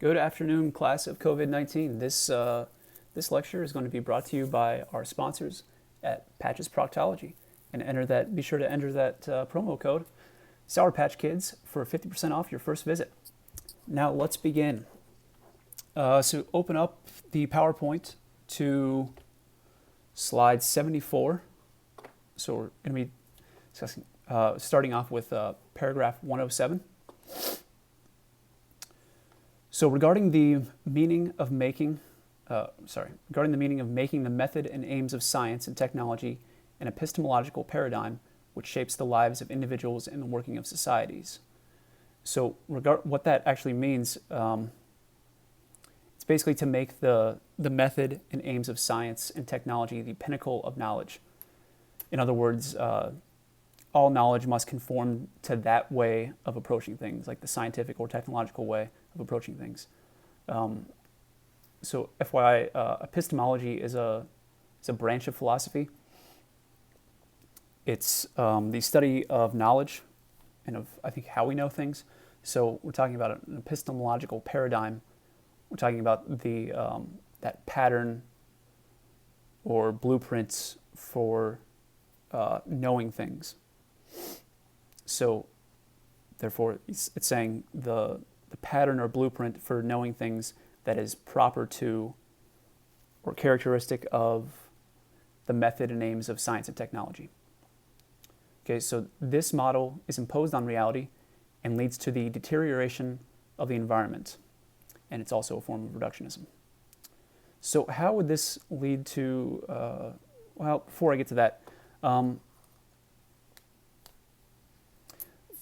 Good afternoon, class of COVID-19. This lecture is going to be brought to you by our sponsors at Patches Proctology, and be sure to enter that promo code Sour Patch Kids for 50% off your first visit. Now let's begin. So open up the PowerPoint to slide 74. So we're going to be discussing, starting off with paragraph 107. So regarding the meaning of making the method and aims of science and technology an epistemological paradigm which shapes the lives of individuals and the working of societies. So what that actually means, it's basically to make the method and aims of science and technology the pinnacle of knowledge. In other words, all knowledge must conform to that way of approaching things, like the scientific or technological way of approaching things. So FYI, epistemology is a branch of philosophy. It's the study of knowledge and of, I think, how we know things. So we're talking about an epistemological paradigm. We're talking about that pattern or blueprints for knowing things. So therefore, it's saying the pattern or blueprint for knowing things that is proper to or characteristic of the method and aims of science and technology. Okay, so this model is imposed on reality and leads to the deterioration of the environment, and it's also a form of reductionism. So how would this lead to, well, before I get to that,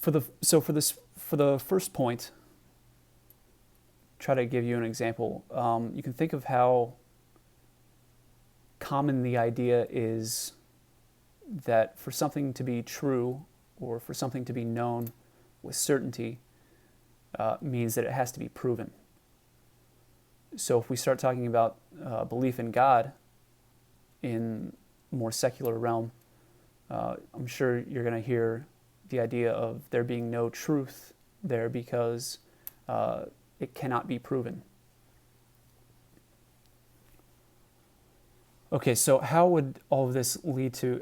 for the first point, try to give you an example. You can think of how common the idea is that for something to be true or for something to be known with certainty means that it has to be proven. So if we start talking about belief in God in a more secular realm, I'm sure you're going to hear the idea of there being no truth there because it cannot be proven. Okay, so how would all of this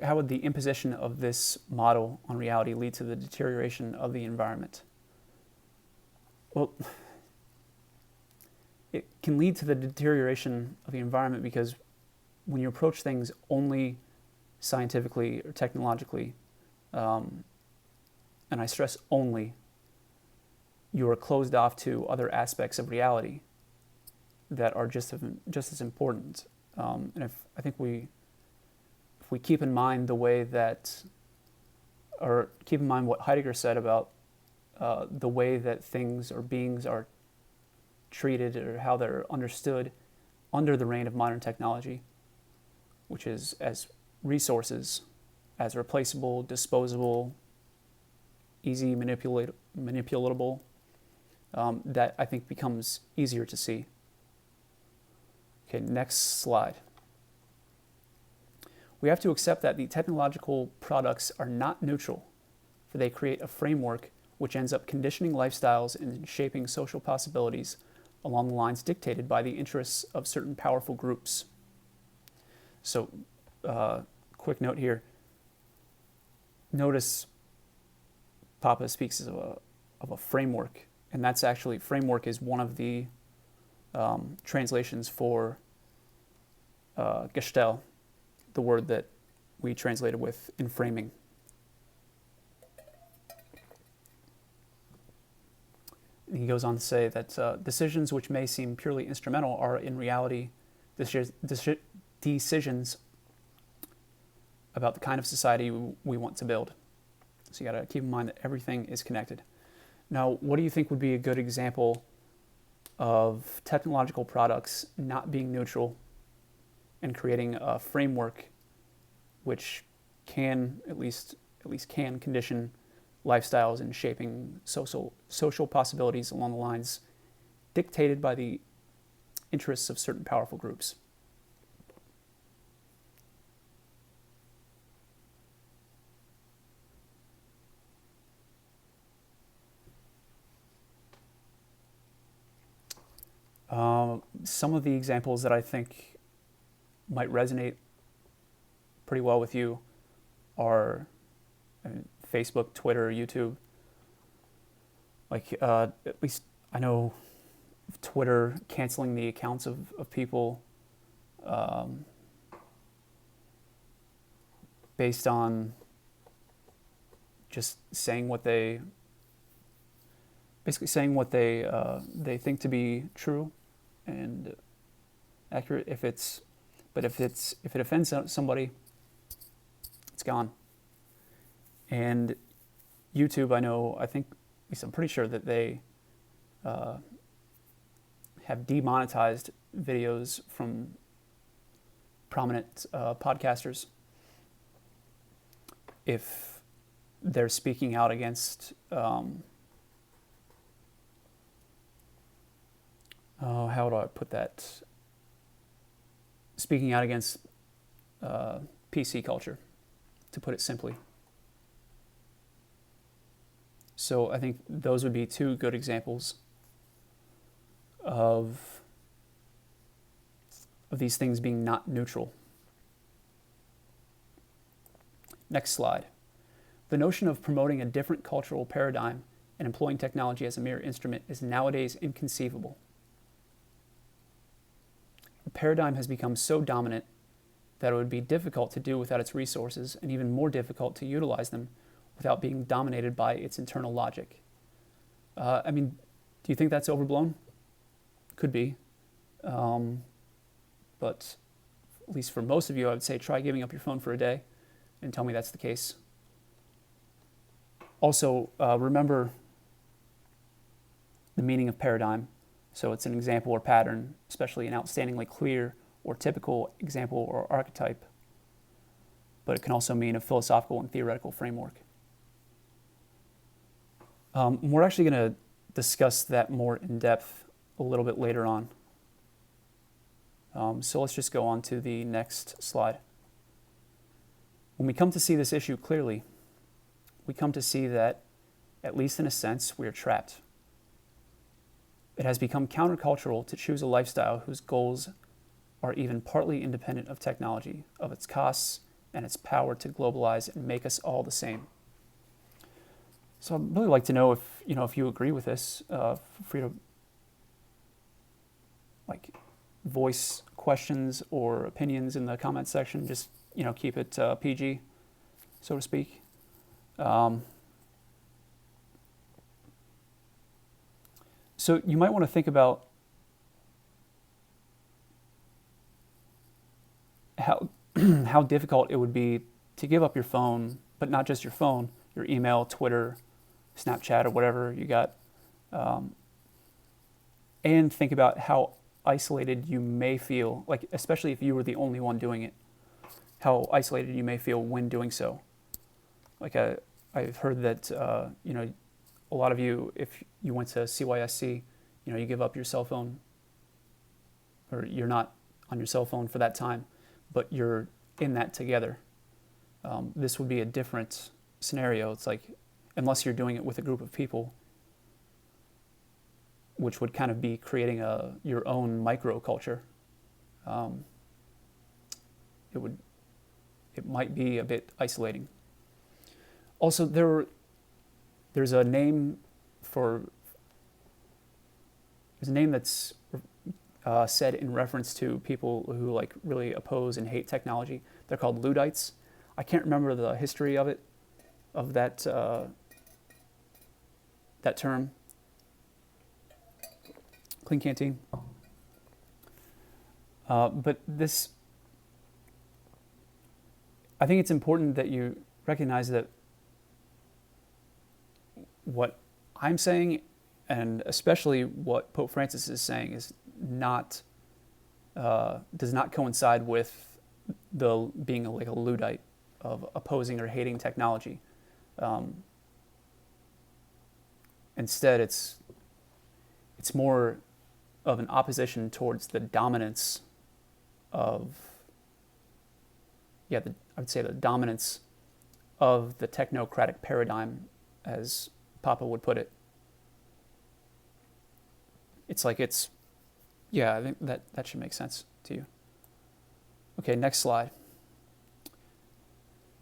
how would the imposition of this model on reality lead to the deterioration of the environment? Well, it can lead to the deterioration of the environment because when you approach things only scientifically or technologically, and I stress only, you are closed off to other aspects of reality that are just as important. And if we keep in mind keep in mind what Heidegger said about the way that things or beings are treated or how they're understood under the reign of modern technology, which is as resources, as replaceable, disposable, easy manipulatable, that I think becomes easier to see. Okay, next slide. We have to accept that the technological products are not neutral, for they create a framework which ends up conditioning lifestyles and shaping social possibilities along the lines dictated by the interests of certain powerful groups. So, quick note here. Notice Papa speaks of a framework, and that's actually, framework is one of the translations for Gestell, the word that we translated with in framing. He goes on to say that decisions which may seem purely instrumental are in reality decisions about the kind of society we want to build. So you got to keep in mind that everything is connected. Now, what do you think would be a good example of technological products not being neutral and creating a framework which can at least can condition lifestyles and shaping social possibilities along the lines dictated by the interests of certain powerful groups? Some of the examples that I think might resonate pretty well with you are Facebook, Twitter, YouTube. Like, at least I know Twitter canceling the accounts of people based on just saying what they they think to be true and accurate. If it offends somebody, it's gone. And YouTube, I think, at least I'm pretty sure that they have demonetized videos from prominent podcasters if they're speaking out against how do I put that? Speaking out against PC culture, to put it simply. So I think those would be two good examples of these things being not neutral. Next slide. The notion of promoting a different cultural paradigm and employing technology as a mere instrument is nowadays inconceivable. The paradigm has become so dominant that it would be difficult to do without its resources, and even more difficult to utilize them without being dominated by its internal logic. Do you think that's overblown? Could be. But at least for most of you, I would say try giving up your phone for a day and tell me that's the case. Also, remember the meaning of paradigm. So it's an example or pattern, especially an outstandingly clear or typical example or archetype. But it can also mean a philosophical and theoretical framework. We're actually going to discuss that more in depth a little bit later on. So let's just go on to the next slide. When we come to see this issue clearly, we come to see that, at least in a sense, we are trapped. It has become countercultural to choose a lifestyle whose goals are even partly independent of technology, of its costs, and its power to globalize and make us all the same. So I'd really like to know if you agree with this. Feel free to voice questions or opinions in the comments section. Just keep it PG, so to speak. So you might want to think about how difficult it would be to give up your phone, but not just your phone, your email, Twitter, Snapchat, or whatever you got, and think about how isolated you may feel, especially if you were the only one doing it, how isolated you may feel when doing so. I've heard that a lot of you, if you went to CYSC, you give up your cell phone, or you're not on your cell phone for that time, but you're in that together. This would be a different scenario. It's like, unless you're doing it with a group of people, which would kind of be creating your own micro culture. It might be a bit isolating. Also, there's a name that's said in reference to people who really oppose and hate technology. They're called Luddites. I can't remember the history of that term. Clean Canteen. But this, I think it's important that you recognize that what I'm saying, and especially what Pope Francis is saying, is does not coincide with the being a Luddite of opposing or hating technology. Instead, it's more of an opposition towards the dominance of, I would say the dominance of the technocratic paradigm, as Papa would put it. It's like it's Yeah, I think that should make sense to you. Okay, next slide.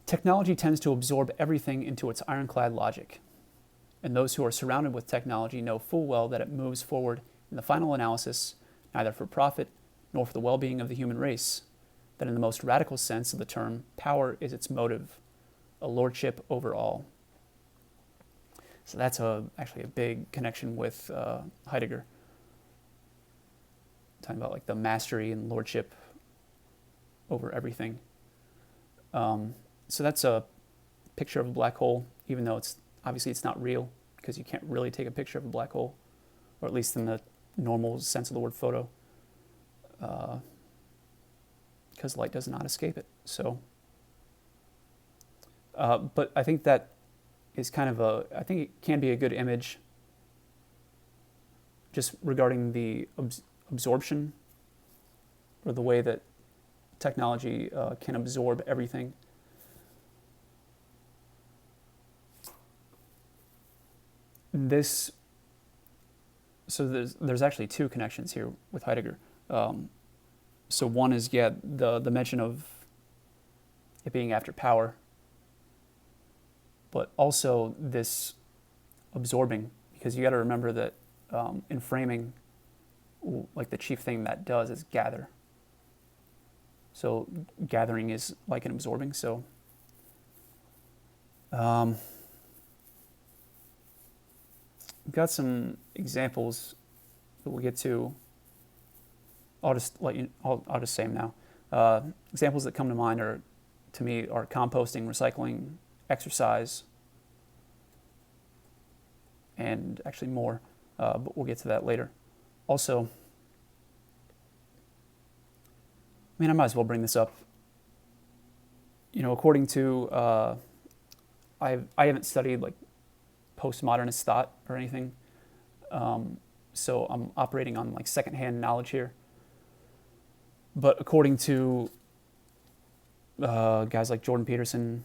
Technology tends to absorb everything into its ironclad logic, and those who are surrounded with technology know full well that it moves forward in the final analysis neither for profit nor for the well-being of the human race, that in the most radical sense of the term, power is its motive, a lordship over all. So that's actually a big connection with Heidegger, talking about like the mastery and lordship over everything. So that's a picture of a black hole, even though it's obviously it's not real because you can't really take a picture of a black hole, or at least in the normal sense of the word photo, because light does not escape it. So, but I think that is kind of I think it can be a good image just regarding the absorption, or the way that technology can absorb everything. So there's actually two connections here with Heidegger. So one is, the mention of it being after power, but also this absorbing, because you got to remember that in framing, like the chief thing that does is gather. So gathering is like an absorbing. So we've got some examples that we'll get to. I'll just say them now. Examples that come to mind are composting, recycling, exercise, and actually more, but we'll get to that later. Also, I might as well bring this up. According to, I haven't studied like postmodernist thought or anything, so I'm operating on like secondhand knowledge here. But according to guys like Jordan Peterson,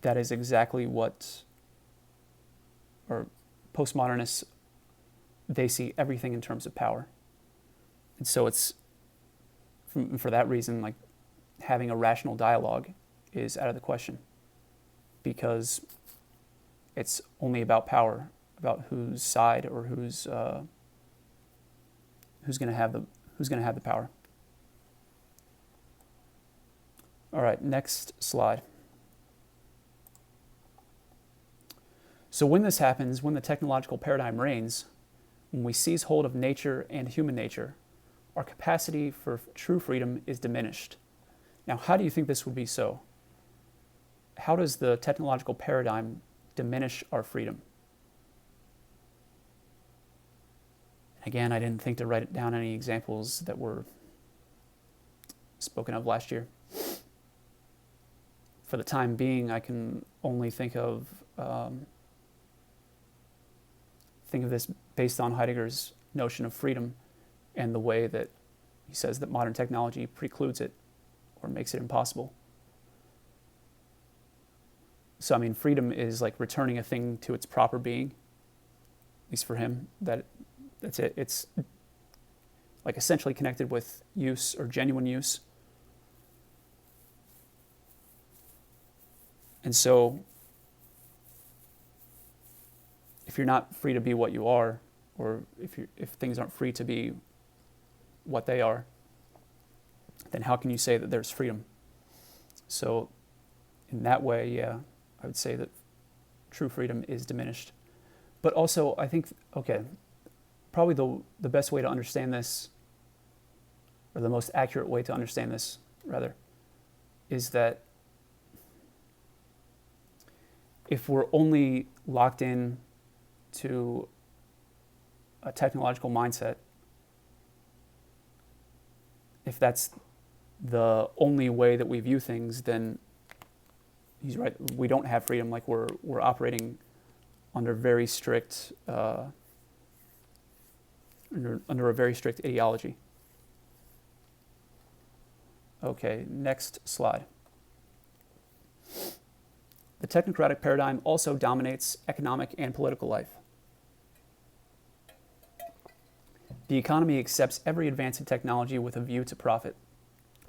that is exactly what, or postmodernists, they see everything in terms of power. And so it's, for that reason, like having a rational dialogue is out of the question, because it's only about power, about whose side or who's going to have the power. All right, next slide. So when this happens, when the technological paradigm reigns, when we seize hold of nature and human nature, our capacity for true freedom is diminished. Now, how do you think this would be so? How does the technological paradigm diminish our freedom? Again, I didn't think to write down any examples that were spoken of last year. For the time being, I can only think of this based on Heidegger's notion of freedom and the way that he says that modern technology precludes it or makes it impossible. So, freedom is like returning a thing to its proper being, at least for him. That's it. It's like essentially connected with use or genuine use. And so, if you're not free to be what you are, or if things aren't free to be what they are, then how can you say that there's freedom? So, in that way, I would say that true freedom is diminished. But also, I think, probably the best way to understand this, or the most accurate way to understand this, rather, is that if we're only locked in to a technological mindset, if that's the only way that we view things, then he's right. We don't have freedom. Like we're operating under very strict under a very strict ideology. Okay, next slide. The technocratic paradigm also dominates economic and political life. The economy accepts every advance in technology with a view to profit,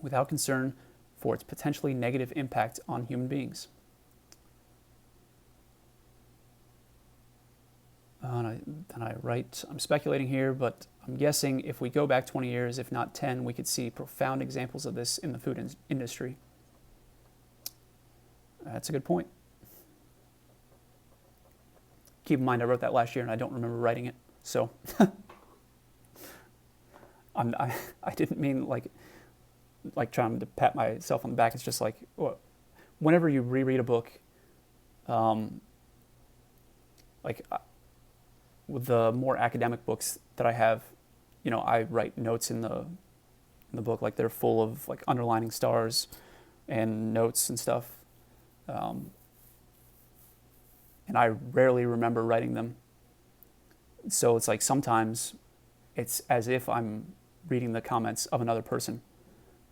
without concern for its potentially negative impact on human beings. And I write, I'm speculating here, but I'm guessing if we go back 20 years, if not 10, we could see profound examples of this in the food industry. That's a good point. Keep in mind, I wrote that last year and I don't remember writing it. So I didn't mean like trying to pat myself on the back. It's just like, whenever you reread a book, with the more academic books that I have, I write notes in the book, like they're full of like underlining stars and notes and stuff. And I rarely remember writing them. So it's like sometimes it's as if I'm reading the comments of another person.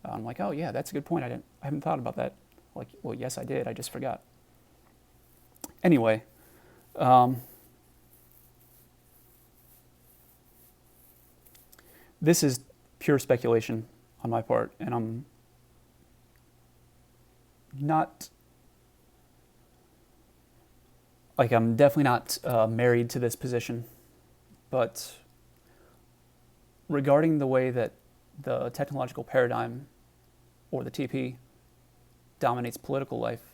I'm like, oh yeah, that's a good point. I haven't thought about that. Like, well, yes, I did. I just forgot. Anyway, this is pure speculation on my part, and I'm definitely not married to this position, but regarding the way that the technological paradigm, or the TP, dominates political life,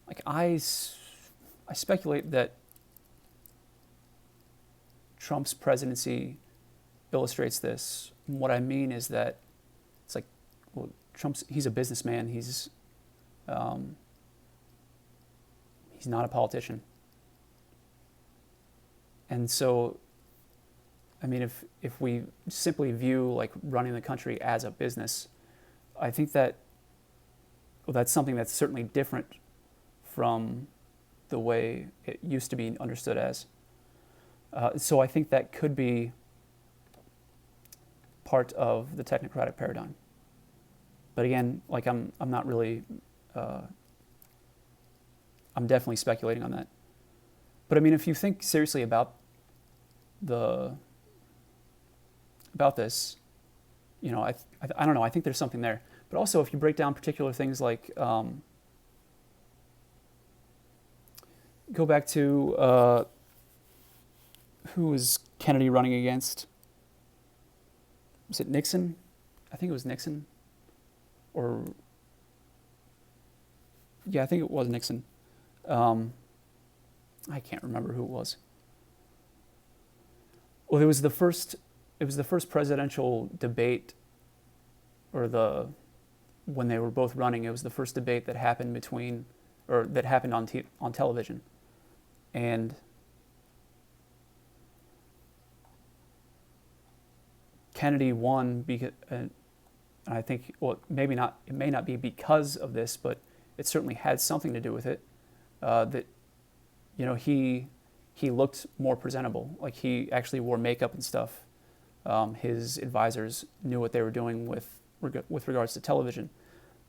like I speculate that Trump's presidency illustrates this. And what I mean is that it's like, well, he's a businessman. He's not a politician. And so, I mean, if we simply view like running the country as a business, I think that that's something that's certainly different from the way it used to be understood as. So I think that could be part of the technocratic paradigm. But again, like I'm not really, I'm definitely speculating on that. But I mean, if you think seriously about this, I don't know, I think there's something there. But also, if you break down particular things like, go back to, who was Kennedy running against? Was it Nixon? I think it was Nixon. Yeah, I think it was Nixon. I can't remember who it was. Well, it was the first presidential debate, when they were both running, it was the first debate that happened on television. And Kennedy won because, and I think, well, maybe not. It may not be because of this, but it certainly had something to do with it. That, he looked more presentable. Like he actually wore makeup and stuff. His advisors knew what they were doing with regards to television,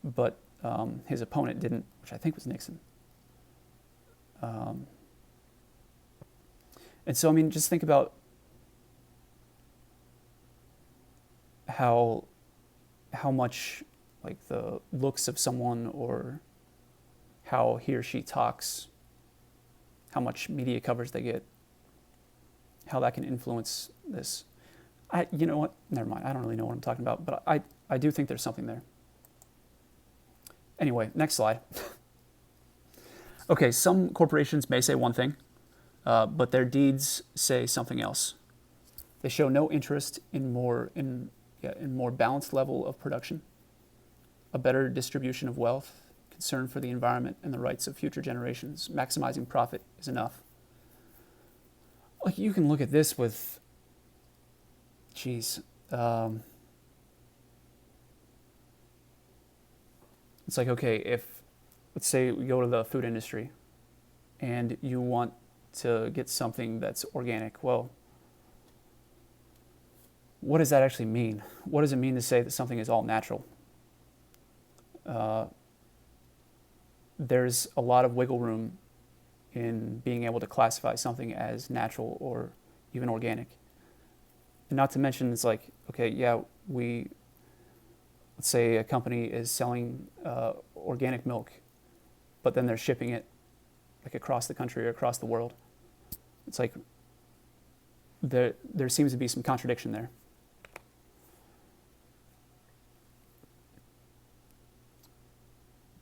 but his opponent didn't, which I think was Nixon. And so, I mean, just think about how much like the looks of someone or how he or she talks, how much media coverage they get, how that can influence this. You know what? Never mind. I don't really know what I'm talking about, but I do think there's something there. Anyway, next slide. Okay, some corporations may say one thing, but their deeds say something else. They show no interest in more balanced level of production, a better distribution of wealth, concern for the environment and the rights of future generations. Maximizing profit is enough. Like you can look at this with, it's like, okay, let's say we go to the food industry and you want to get something that's organic. Well, what does that actually mean? What does it mean to say that something is all natural? There's a lot of wiggle room in being able to classify something as natural or even organic. And not to mention, it's like, okay, yeah, let's say a company is selling organic milk, but then they're shipping it like across the country or across the world. It's like there seems to be some contradiction there.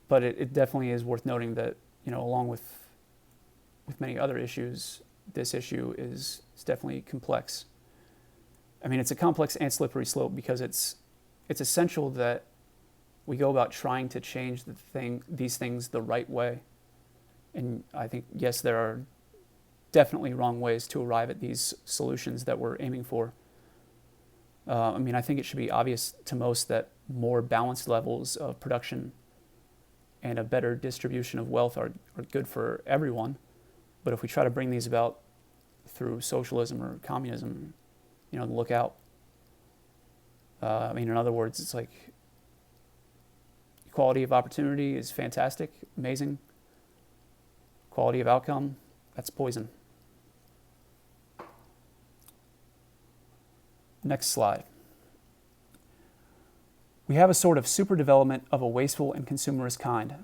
But it definitely is worth noting that, along with many other issues, this issue is definitely complex. I mean, it's a complex and slippery slope because it's essential that we go about trying to change these things the right way. And I think, yes, there are definitely wrong ways to arrive at these solutions that we're aiming for. I mean, I think it should be obvious to most that more balanced levels of production and a better distribution of wealth are good for everyone. But if we try to bring these about through socialism or communism, look out. I mean, in other words, it's like equality of opportunity is fantastic, amazing. Quality of outcome, that's poison. Next slide. We have a sort of super development of a wasteful and consumerist kind,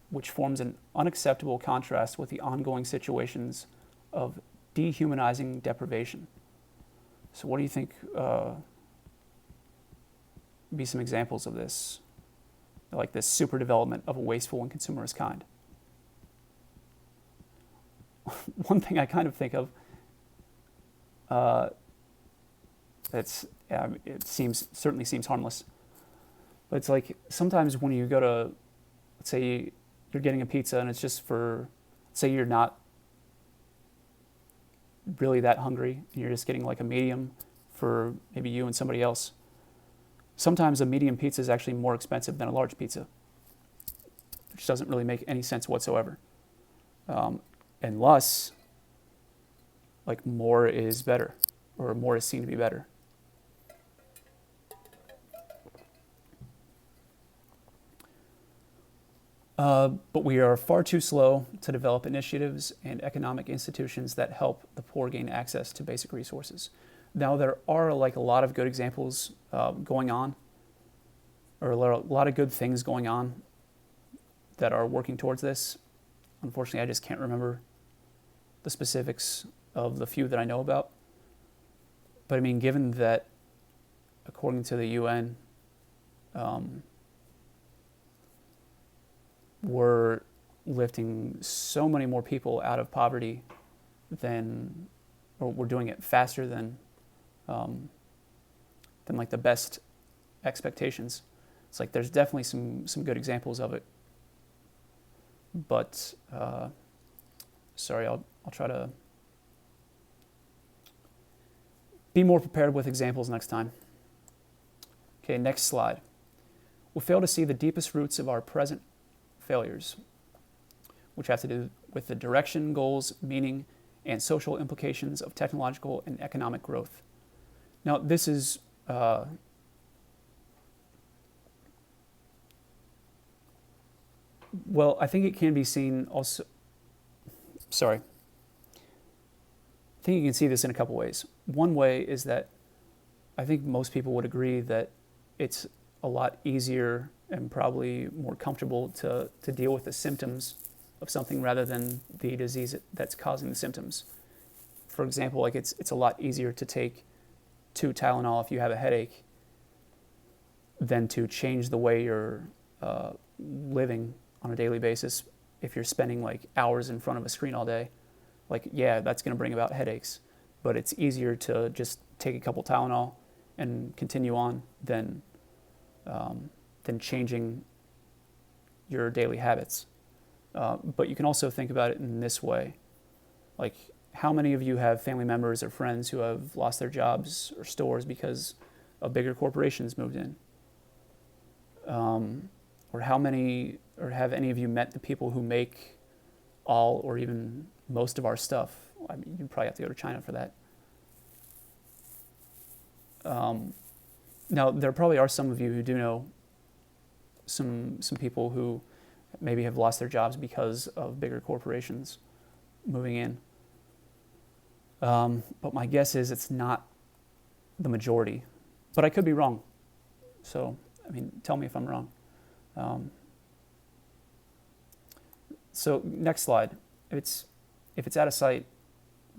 which forms an unacceptable contrast with the ongoing situations of dehumanizing deprivation. So what do you think be some examples of this, like this super development of a wasteful and consumerist kind? One thing I kind of think of, it certainly seems harmless, but it's like sometimes when you go to, let's say you're getting a pizza and it's just for, say you're not really that hungry and you're just getting like a medium for maybe you and somebody else. Sometimes a medium pizza is actually more expensive than a large pizza, which doesn't really make any sense whatsoever. Unless like more is better, or more is seen to be better. But we are far too slow to develop initiatives and economic institutions that help the poor gain access to basic resources. Now, there are like a lot of good examples going on, or a lot of good things going on that are working towards this. Unfortunately, I just can't remember the specifics of the few that I know about. But I mean, given that, according to the UN, we're lifting so many more people out of poverty or we're doing it faster than like the best expectations. It's like there's definitely some good examples of it. But sorry, I'll try to be more prepared with examples next time. Okay, next slide. We fail to see the deepest roots of our present failures, which have to do with the direction, goals, meaning, and social implications of technological and economic growth. Now, this is well, I think it can be seen also. Sorry. I think you can see this in a couple ways. One way is that I think most people would agree that it's a lot easier and probably more comfortable to deal with the symptoms of something rather than the disease that's causing the symptoms. For example, like it's a lot easier to take 2 Tylenol if you have a headache than to change the way you're living on a daily basis if you're spending like hours in front of a screen all day. Like, yeah, that's going to bring about headaches, but it's easier to just take a couple Tylenol and continue on than changing your daily habits. But you can also think about it in this way. Like, how many of you have family members or friends who have lost their jobs or stores because of bigger corporations moved in? Or have any of you met the people who make all or even most of our stuff? I mean, you probably have to go to China for that. Now, there probably are some of you who do know some people who maybe have lost their jobs because of bigger corporations moving in. But my guess is it's not the majority, but I could be wrong. So, I mean, tell me if I'm wrong. So next slide. If it's out of sight,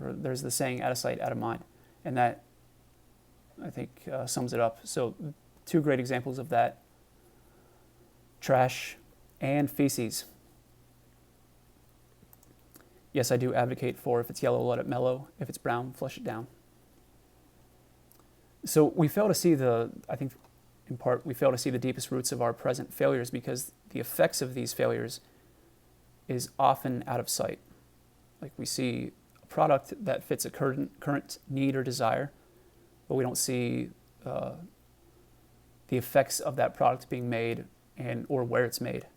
or there's the saying "out of sight, out of mind," and that I think sums it up. So, two great examples of that: trash and feces. Yes, I do advocate for if it's yellow, let it mellow. If it's brown, flush it down. So we fail to see I think in part, we fail to see the deepest roots of our present failures because the effects of these failures is often out of sight. Like we see a product that fits a current need or desire, but we don't see the effects of that product being made or where it's made.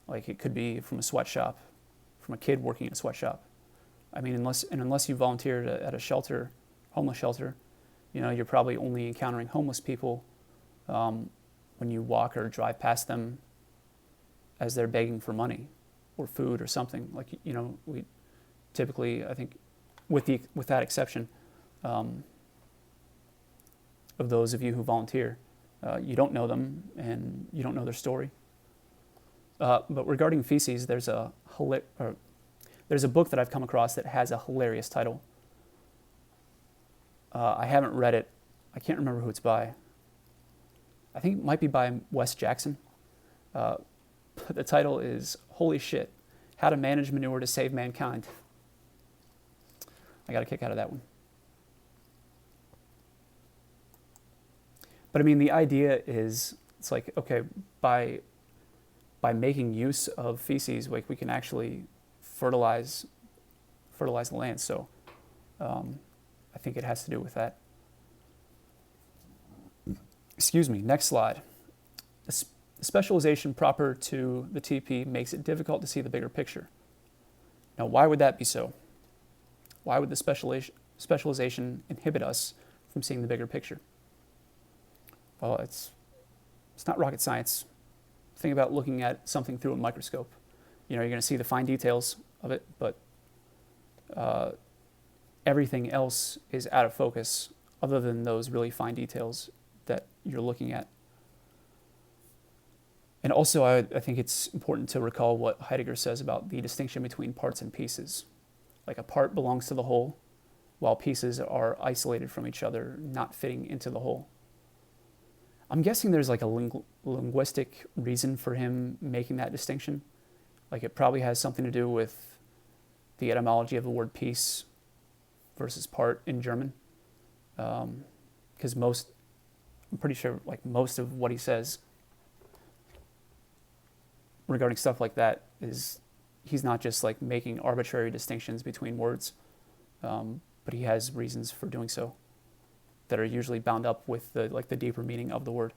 Like it could be from a sweatshop, from a kid working in a sweatshop. I mean, unless you volunteered at a shelter, homeless shelter, you're probably only encountering homeless people when you walk or drive past them as they're begging for money or food or something. Like, we typically, I think, with that exception of those of you who volunteer, you don't know them and you don't know their story. But regarding feces, there's a book that I've come across that has a hilarious title. I haven't read it. I can't remember who it's by. I think it might be by Wes Jackson. But the title is "Holy Shit, How to Manage Manure to Save Mankind." I got a kick out of that one. But I mean, the idea is, it's like, okay, by making use of feces, like we can actually fertilize the land. So I think it has to do with that. Excuse me, next slide. The specialization proper to the TP makes it difficult to see the bigger picture. Now, why would that be so? Why would the specialization inhibit us from seeing the bigger picture? Well, it's not rocket science. Think about looking at something through a microscope. You're going to see the fine details of it, but everything else is out of focus other than those really fine details that you're looking at. And also, I think it's important to recall what Heidegger says about the distinction between parts and pieces. Like a part belongs to the whole, while pieces are isolated from each other, not fitting into the whole. I'm guessing there's like a linguistic reason for him making that distinction. Like it probably has something to do with the etymology of the word piece versus part in German. Because I'm pretty sure like most of what he says regarding stuff like that is, he's not just like making arbitrary distinctions between words, but he has reasons for doing so that are usually bound up with the deeper meaning of the word.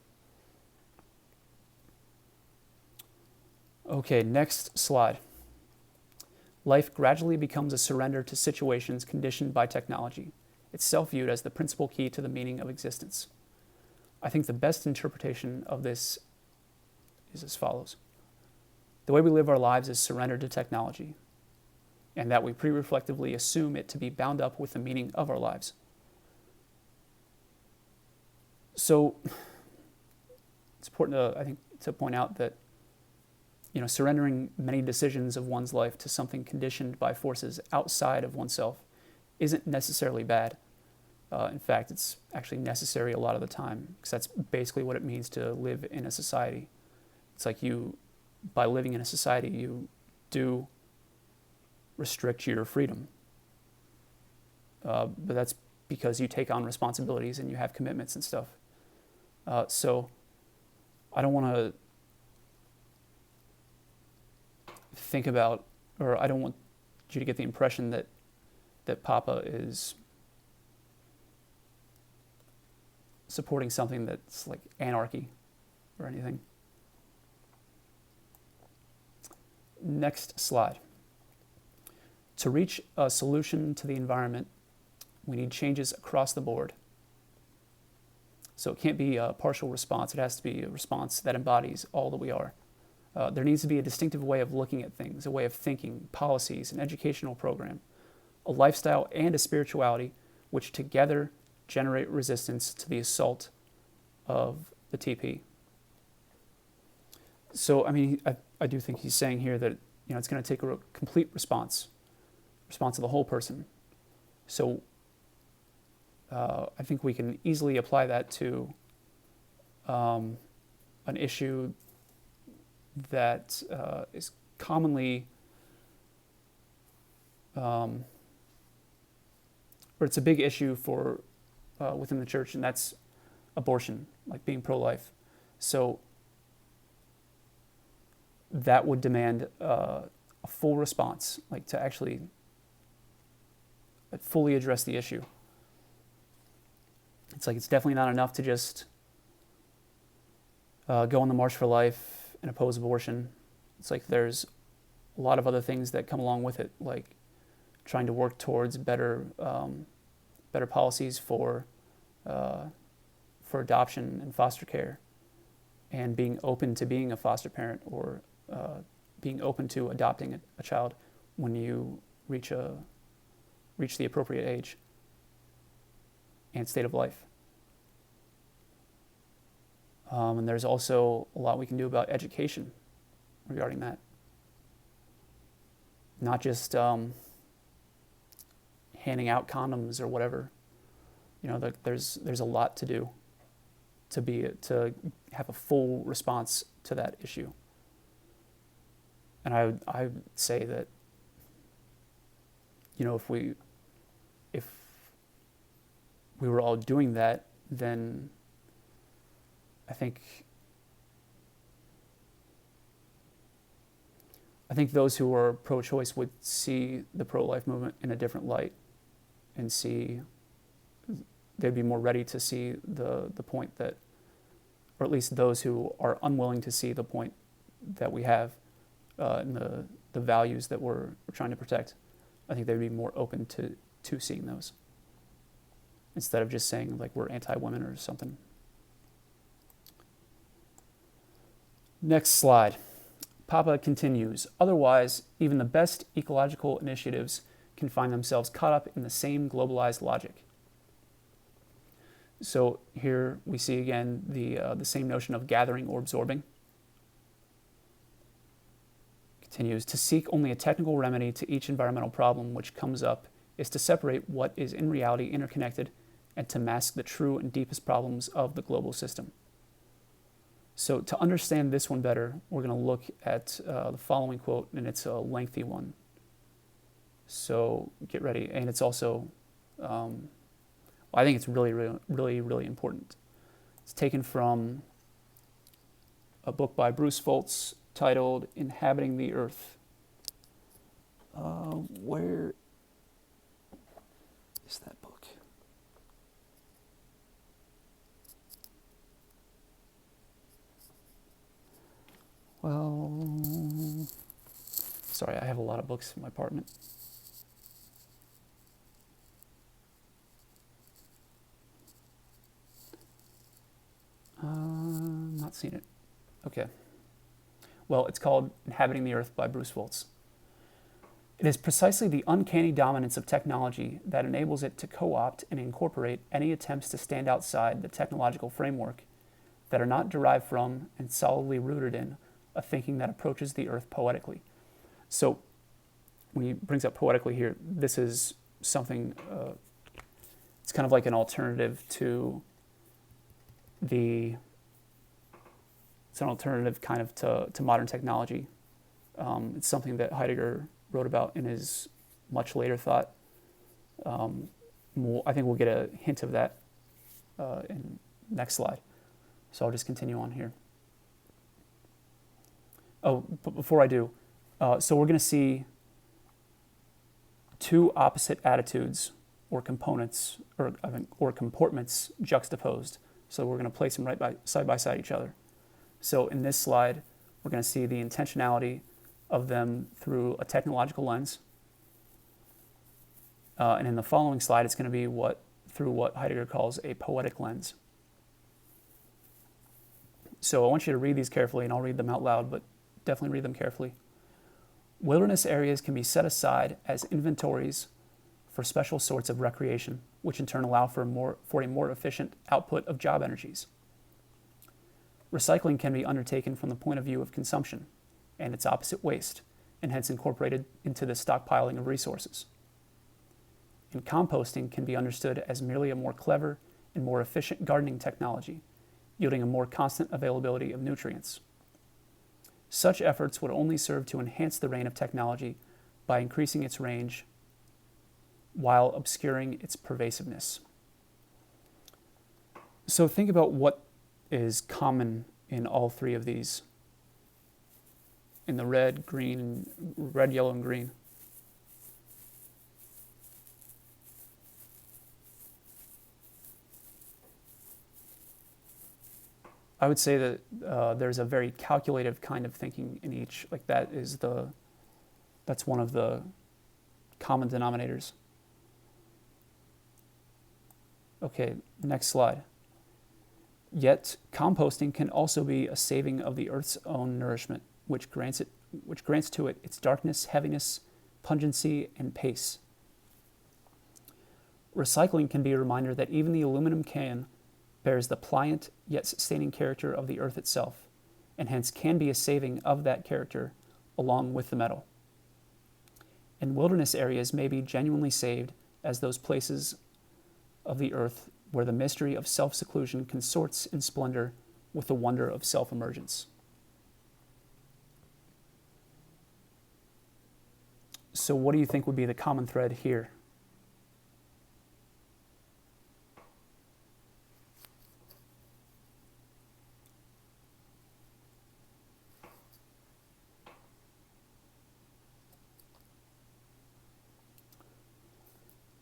Okay, next slide. Life gradually becomes a surrender to situations conditioned by technology, itself viewed as the principal key to the meaning of existence. I think the best interpretation of this is as follows. The way we live our lives is surrendered to technology, and that we pre-reflectively assume it to be bound up with the meaning of our lives. So it's important, I think, to point out that surrendering many decisions of one's life to something conditioned by forces outside of oneself isn't necessarily bad. In fact, it's actually necessary a lot of the time, because that's basically what it means to live in a society. It's like by living in a society, you do restrict your freedom. But that's because you take on responsibilities and you have commitments and stuff. So I don't want to think about, or I don't want you to get the impression that Papa is supporting something that's like anarchy or anything. Next slide. To reach a solution to the environment, we need changes across the board. So it can't be a partial response. It has to be a response that embodies all that we are. There needs to be a distinctive way of looking at things, a way of thinking, policies, an educational program, a lifestyle and a spirituality which together generate resistance to the assault of the TP. So, I mean, I do think he's saying here that, it's going to take a complete response of the whole person. So I think we can easily apply that to an issue that is commonly, or it's a big issue for within the church, and that's abortion, like being pro-life. So that would demand a full response, like to actually fully address the issue. It's like it's definitely not enough to just go on the March for Life and oppose abortion. It's like there's a lot of other things that come along with it, like trying to work towards better policies for adoption and foster care, and being open to being a foster parent, or being open to adopting a child when you reach the appropriate age and state of life. And there's also a lot we can do about education regarding that. Not just handing out condoms or whatever. There's a lot to do to have a full response to that issue. And I would say that, if we were all doing that, then I think those who are pro-choice would see the pro-life movement in a different light, and they'd be more ready to see the point that, or at least those who are unwilling to see the point that we have and the values that we're trying to protect. I think they'd be more open to seeing those, instead of just saying like we're anti-women or something. Next slide. Papa continues, otherwise, even the best ecological initiatives can find themselves caught up in the same globalized logic. So here we see again the same notion of gathering or absorbing. Continues, to seek only a technical remedy to each environmental problem which comes up is to separate what is in reality interconnected and to mask the true and deepest problems of the global system. So to understand this one better, we're going to look at the following quote, and it's a lengthy one. So get ready. And it's also, I think it's really, really, really, really important. It's taken from a book by Bruce Foltz titled Inhabiting the Earth. Where is that book? Well, sorry, I have a lot of books in my apartment. Not seen it. Okay. Well, it's called Inhabiting the Earth by Bruce Foltz. It is precisely the uncanny dominance of technology that enables it to co-opt and incorporate any attempts to stand outside the technological framework that are not derived from and solidly rooted in a thinking that approaches the earth poetically. So when he brings up poetically here, this is something, it's kind of like an alternative to it's an alternative kind of to modern technology. It's something that Heidegger wrote about in his much later thought. I think we'll get a hint of that in next slide. So I'll just continue on here. Oh, but before I do, so we're going to see two opposite attitudes or components or comportments juxtaposed. So we're going to place them side by side each other. So in this slide, we're going to see the intentionality of them through a technological lens. And in the following slide, it's going to be through what Heidegger calls a poetic lens. So I want you to read these carefully, and I'll read them out loud, but definitely read them carefully. Wilderness areas can be set aside as inventories for special sorts of recreation, which in turn allow for a more efficient output of job energies. Recycling can be undertaken from the point of view of consumption and its opposite, waste, and hence incorporated into the stockpiling of resources. And composting can be understood as merely a more clever and more efficient gardening technology, yielding a more constant availability of nutrients. Such efforts would only serve to enhance the reign of technology by increasing its range while obscuring its pervasiveness. So think about what is common in all three of these, in the red, yellow, and green. I would say that there's a very calculative kind of thinking in each. Like that's one of the common denominators. Okay, next slide. Yet, composting can also be a saving of the earth's own nourishment, which grants to it its darkness, heaviness, pungency, and pace. Recycling can be a reminder that even the aluminum can bears the pliant yet sustaining character of the earth itself, and hence can be a saving of that character along with the metal. And wilderness areas may be genuinely saved as those places of the earth where the mystery of self-seclusion consorts in splendor with the wonder of self-emergence. So what do you think would be the common thread here?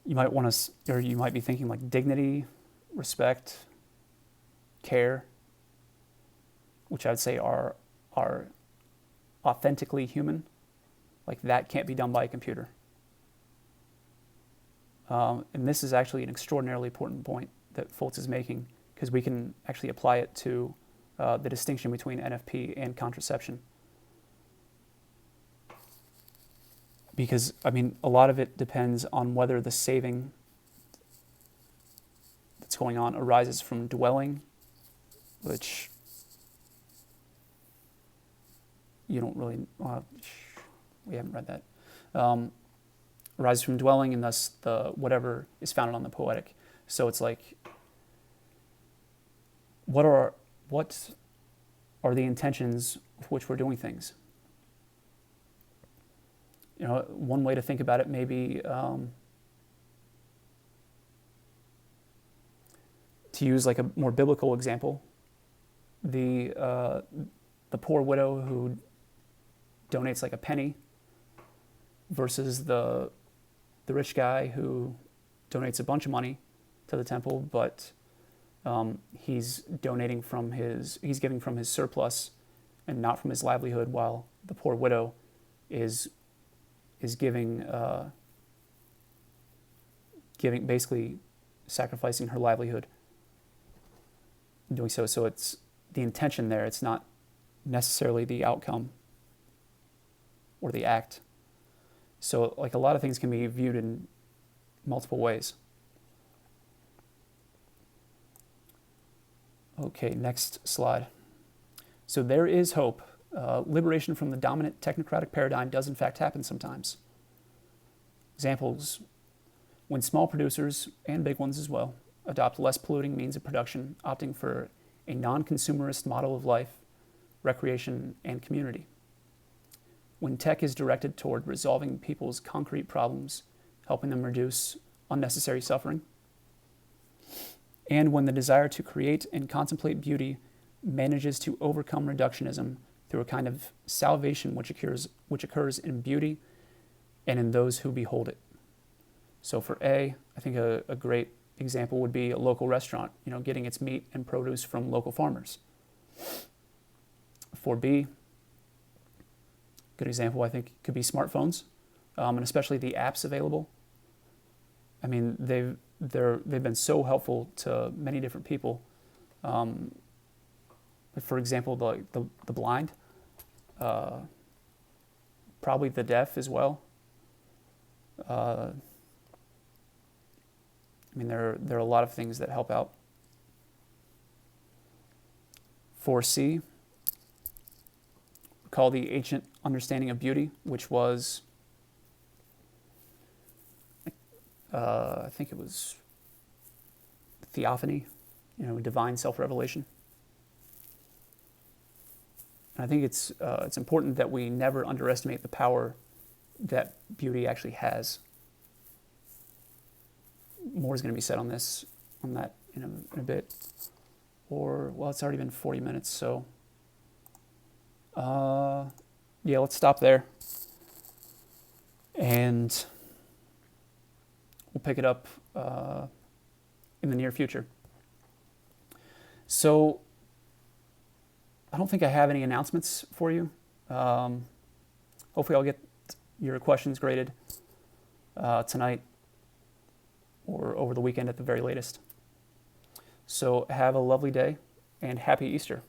You might want to, or you might be thinking like dignity, respect, care, which I would say are authentically human. Like that can't be done by a computer. And this is actually an extraordinarily important point that Foltz is making, because we can actually apply it to the distinction between NFP and contraception. Because, I mean, a lot of it depends on whether the saving that's going on arises from dwelling, which you don't really, we haven't read that, arises from dwelling, and thus the whatever is founded on the poetic. So it's like, what are the intentions with which we're doing things? You know, one way to think about it may be to use like a more biblical example, the poor widow who donates like a penny versus the rich guy who donates a bunch of money to the temple, but he's giving from his surplus and not from his livelihood, while the poor widow is giving basically sacrificing her livelihood in doing so. So it's the intention there. It's not necessarily the outcome or the act. So like a lot of things can be viewed in multiple ways. Okay, next slide. So there is hope. Liberation from the dominant technocratic paradigm does in fact happen sometimes. Examples: when small producers, and big ones as well, adopt less polluting means of production, opting for a non-consumerist model of life, recreation, and community. When tech is directed toward resolving people's concrete problems, helping them reduce unnecessary suffering. And when the desire to create and contemplate beauty manages to overcome reductionism through a kind of salvation which occurs in beauty and in those who behold it. So for A, I think a great example would be a local restaurant, getting its meat and produce from local farmers. For B, good example I think could be smartphones, and especially the apps available. I mean, they've been so helpful to many different people. For example, the blind, probably the deaf as well. I mean, there are a lot of things that help out. For C, recall the ancient understanding of beauty, which was, I think it was theophany, divine self-revelation. And I think it's important that we never underestimate the power that beauty actually has. More is going to be said on that in a bit. Or, well, it's already been 40 minutes, so yeah, let's stop there. And we'll pick it up in the near future. So I don't think I have any announcements for you. Hopefully I'll get your questions graded tonight or over the weekend at the very latest. So have a lovely day and happy Easter.